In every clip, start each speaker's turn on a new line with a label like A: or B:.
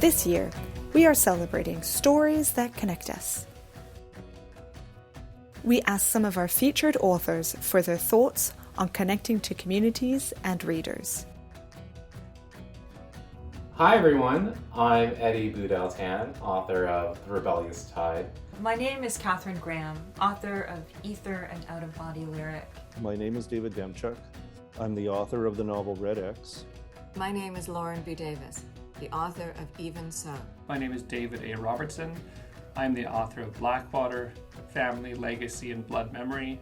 A: This year, we are celebrating stories that connect us. We asked some of our featured authors for their thoughts on connecting to communities and readers.
B: Hi everyone, I'm Eddie Boudeltan, author of The Rebellious Tide.
C: My name is Catherine Graham, author of Ether and Out of Body Lyric.
D: My name is David Demchuk. I'm the author of the novel Red X.
E: My name is Lauren B. Davis, the author of Even So.
F: My name is David A. Robertson. I'm the author of Blackwater, Family, Legacy, and Blood Memory.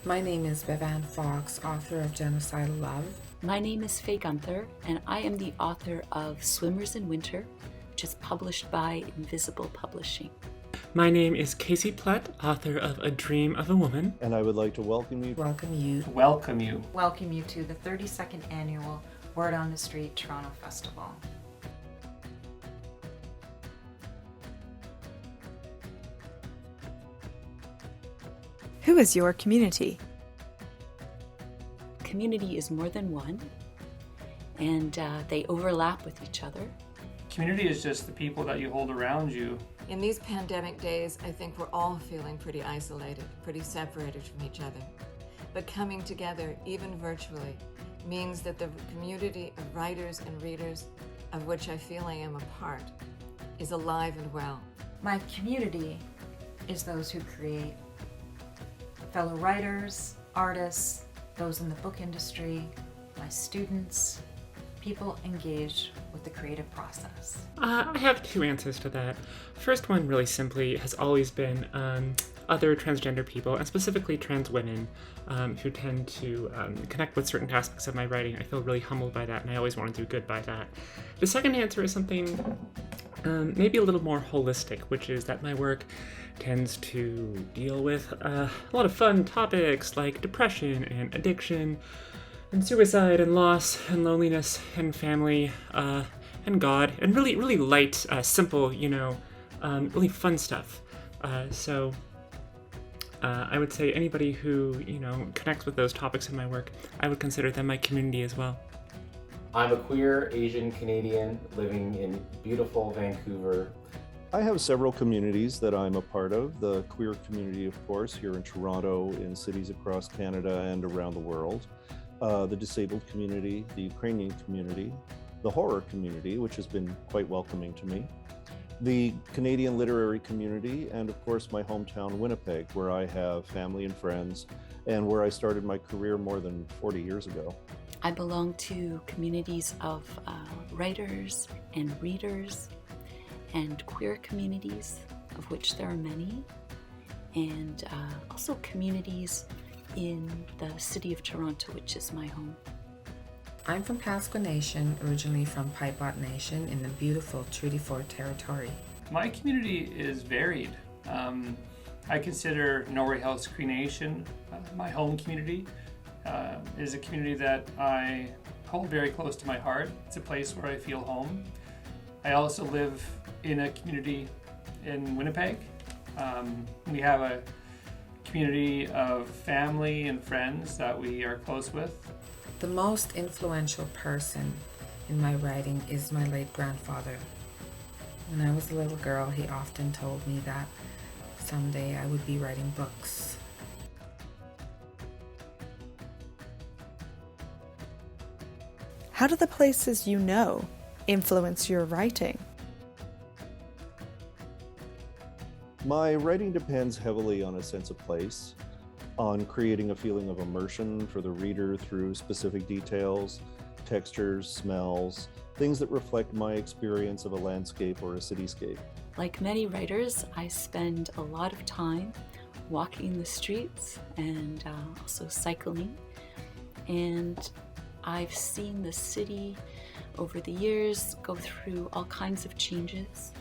G: My name is Bevan Fox, author of Genocidal Love.
H: My name is Faye Gunther, and I am the author of Swimmers in Winter, which is published by Invisible Publishing.
I: My name is Casey Platt, author of A Dream of a Woman.
D: And I would like to welcome you
C: Welcome you to the 32nd Annual Word on the Street Toronto Festival.
A: Who is your community?
H: Community is more than one, and they overlap with each other.
F: Community is just the people that you hold around you.
E: In these pandemic days, I think we're all feeling pretty isolated, pretty separated from each other. But coming together, even virtually, means that the community of writers and readers, of which I feel I am a part, is alive and well.
C: My community is those who create. Fellow writers, artists, those in the book industry, my students, people engaged with the creative process.
I: I have two answers to that. First one, really simply, has always been other transgender people, and specifically trans women, who tend to connect with certain aspects of my writing. I feel really humbled by that, and I always want to do good by that. The second answer is something maybe a little more holistic, which is that my work tends to deal with a lot of fun topics like depression and addiction and suicide and loss and loneliness and family and God, and really, really light, simple, really fun stuff. So I would say anybody who, connects with those topics in my work, I would consider them my community as well.
B: I'm a queer Asian Canadian living in beautiful Vancouver.
D: I have several communities that I'm a part of. The queer community, of course, here in Toronto, in cities across Canada and around the world. The disabled community, the Ukrainian community, the horror community, which has been quite welcoming to me, the Canadian literary community, and of course my hometown Winnipeg, where I have family and friends, and where I started my career more than 40 years ago.
H: I belong to communities of writers and readers and queer communities, of which there are many, and also communities in the city of Toronto, which is my home.
G: I'm from Pasqua Nation, originally from Pipot Nation in the beautiful Treaty 4 territory.
F: My community is varied. I consider Norway House Cree Nation my home community. It is a community that I hold very close to my heart. It's a place where I feel home. I also live in a community in Winnipeg. We have a community of family and friends that we are close with.
G: The most influential person in my writing is my late grandfather. When I was a little girl, he often told me that someday I would be writing books.
A: How do the places you know influence your writing?
D: My writing depends heavily on a sense of place, on creating a feeling of immersion for the reader through specific details, textures, smells, things that reflect my experience of a landscape or a cityscape.
H: Like many writers, I spend a lot of time walking the streets and also cycling, and I've seen the city over the years go through all kinds of changes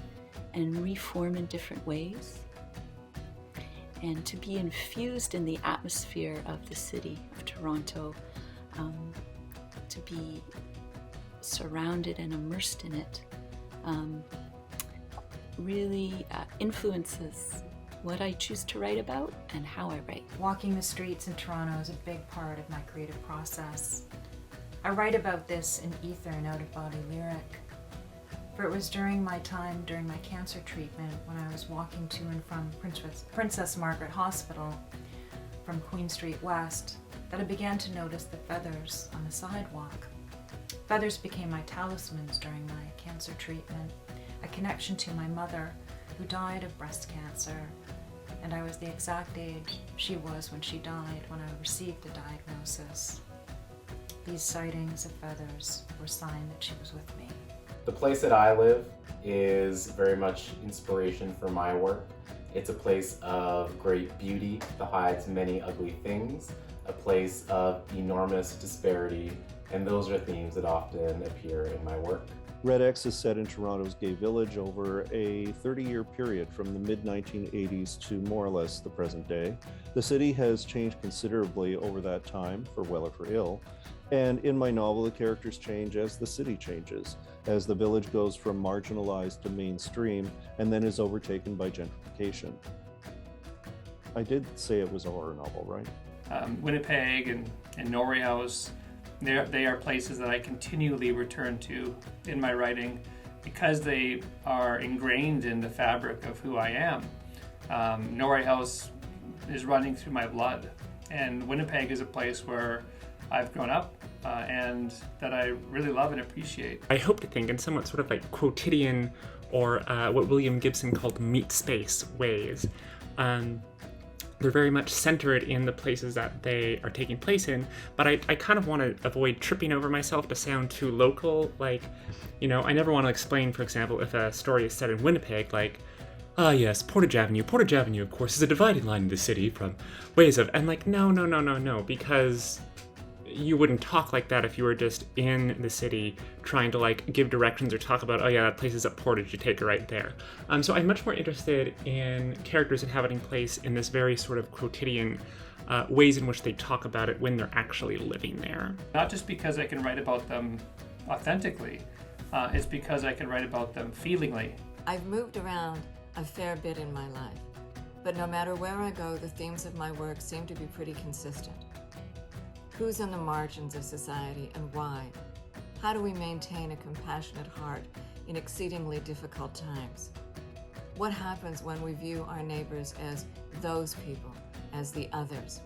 H: and reform in different ways. And to be infused in the atmosphere of the city of Toronto, to be surrounded and immersed in it, really influences what I choose to write about and how I write.
C: Walking the streets in Toronto is a big part of my creative process. I write about this in Ether and Out of Body Lyric. For it was during my cancer treatment, when I was walking to and from Princess Margaret Hospital from Queen Street West, that I began to notice the feathers on the sidewalk. Feathers became my talismans during my cancer treatment, a connection to my mother, who died of breast cancer, and I was the exact age she was when she died when I received the diagnosis. These sightings of feathers were a sign that she was with me.
B: The place that I live is very much inspiration for my work. It's a place of great beauty that hides many ugly things, a place of enormous disparity, and those are themes that often appear in my work.
D: Red X is set in Toronto's gay village over a 30-year period from the mid-1980s to more or less the present day. The city has changed considerably over that time, for well or for ill. And in my novel, the characters change as the city changes, as the village goes from marginalized to mainstream and then is overtaken by gentrification. I did say it was a horror novel, right?
F: Winnipeg and Norway House, they are places that I continually return to in my writing because they are ingrained in the fabric of who I am. Norway House is running through my blood, and Winnipeg is a place where I've grown up and that I really love and appreciate.
I: I hope to think in somewhat sort of like quotidian or what William Gibson called meat space ways. They're very much centered in the places that they are taking place in, but I kind of want to avoid tripping over myself to sound too local. Like, you know, I never want to explain, for example, if a story is set in Winnipeg, like, yes, Portage Avenue, of course, is a dividing line in the city from ways of, and like, no, because you wouldn't talk like that if you were just in the city trying to like give directions or talk about, oh yeah, that place is at Portage, you take it right there. So I'm much more interested in characters inhabiting place in this very sort of quotidian ways in which they talk about it when they're actually living there.
F: Not just because I can write about them authentically, it's because I can write about them feelingly.
E: I've moved around a fair bit in my life, but no matter where I go, the themes of my work seem to be pretty consistent. Who's on the margins of society and why? How do we maintain a compassionate heart in exceedingly difficult times? What happens when we view our neighbors as those people, as the others?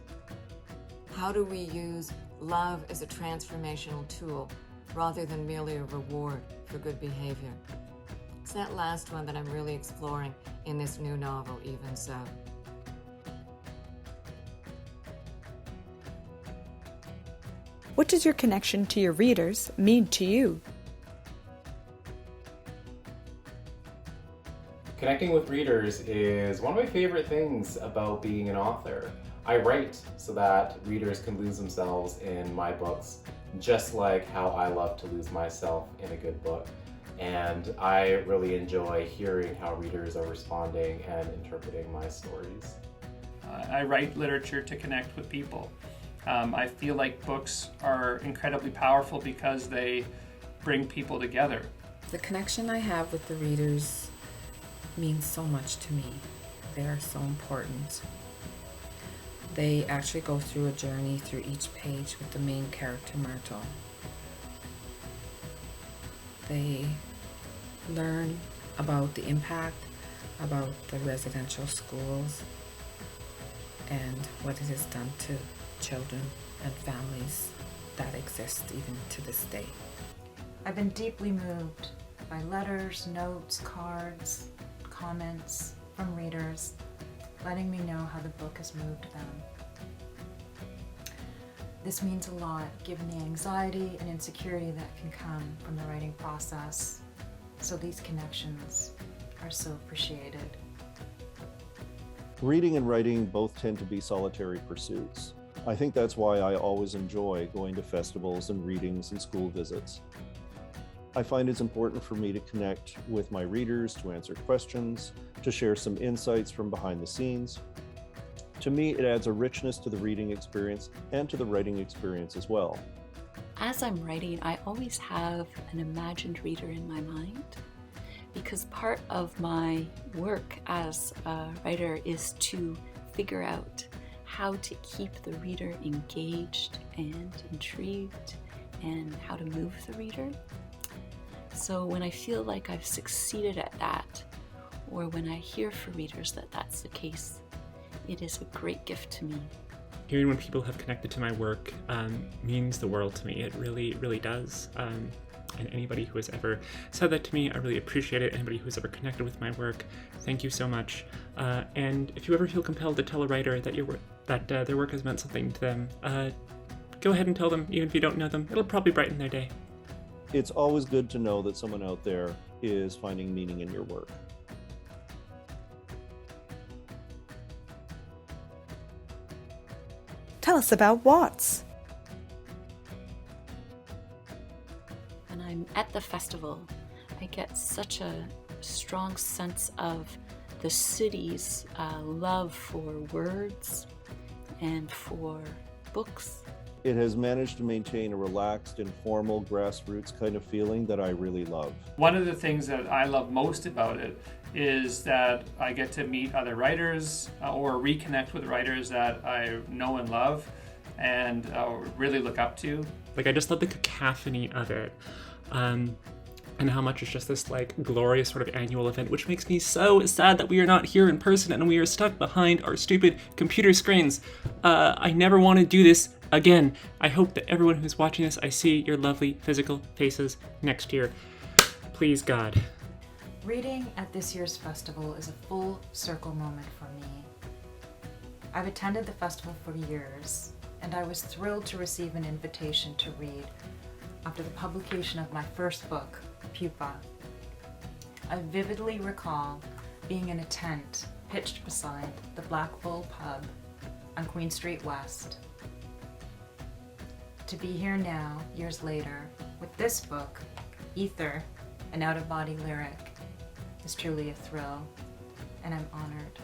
E: How do we use love as a transformational tool rather than merely a reward for good behavior? It's that last one that I'm really exploring in this new novel, Even So.
A: What does your connection to your readers mean to you?
B: Connecting with readers is one of my favorite things about being an author. I write so that readers can lose themselves in my books, just like how I love to lose myself in a good book. And I really enjoy hearing how readers are responding and interpreting my stories.
F: I write literature to connect with people. I feel like books are incredibly powerful because they bring people together.
G: The connection I have with the readers means so much to me. They are so important. They actually go through a journey through each page with the main character, Myrtle. They learn about the impact, about the residential schools, and what it has done to children and families that exist even to this day.
C: I've been deeply moved by letters, notes, cards, comments from readers, letting me know how the book has moved them. This means a lot, given the anxiety and insecurity that can come from the writing process. So these connections are so appreciated.
D: Reading and writing both tend to be solitary pursuits. I think that's why I always enjoy going to festivals and readings and school visits. I find it's important for me to connect with my readers, to answer questions, to share some insights from behind the scenes. To me, it adds a richness to the reading experience and to the writing experience as well.
H: As I'm writing, I always have an imagined reader in my mind, because part of my work as a writer is to figure out how to keep the reader engaged and intrigued and how to move the reader. So when I feel like I've succeeded at that, or when I hear from readers that that's the case, it is a great gift to me.
I: Hearing when people have connected to my work means the world to me. It really, really does. And anybody who has ever said that to me, I really appreciate it. Anybody who's ever connected with my work, thank you so much. And if you ever feel compelled to tell a writer that their work has meant something to them, go ahead and tell them, even if you don't know them. It'll probably brighten their day.
D: It's always good to know that someone out there is finding meaning in your work.
A: Tell us about WOTS.
H: When I'm at the festival, I get such a strong sense of the city's love for words and for books.
D: It has managed to maintain a relaxed, informal, grassroots kind of feeling that I really love.
F: One of the things that I love most about it is that I get to meet other writers or reconnect with writers that I know and love and really look up to.
I: Like, I just love the cacophony of it. And how much it's just this like glorious sort of annual event, which makes me so sad that we are not here in person and we are stuck behind our stupid computer screens. I never want to do this again. I hope that everyone who's watching this, I see your lovely physical faces next year. Please, God.
C: Reading at this year's festival is a full circle moment for me. I've attended the festival for years, and I was thrilled to receive an invitation to read after the publication of my first book, Pupa. I vividly recall being in a tent pitched beside the Black Bull pub on Queen Street West. To be here now, years later, with this book, Ether, an out-of-body lyric, is truly a thrill, and I'm honored.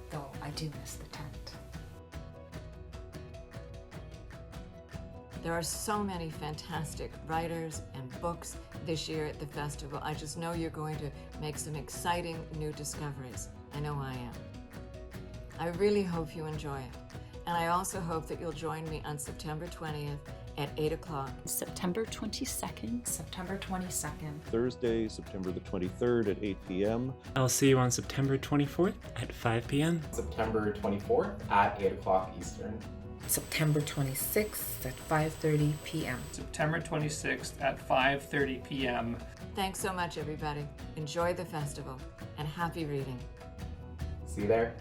C: Though I do miss the tent.
E: There are so many fantastic writers and books this year at the festival. I just know you're going to make some exciting new discoveries. I know I am. I really hope you enjoy it. And I also hope that you'll join me on September 20th at 8 o'clock.
H: September 22nd.
C: September 22nd.
D: Thursday, September the 23rd at 8 p.m.
I: I'll see you on September 24th at 5 p.m.
B: September 24th at 8 o'clock Eastern.
G: September 26th at 5:30 p.m.
F: September 26th at 5:30 p.m.
E: Thanks so much, everybody. Enjoy the festival and happy reading.
B: See you there.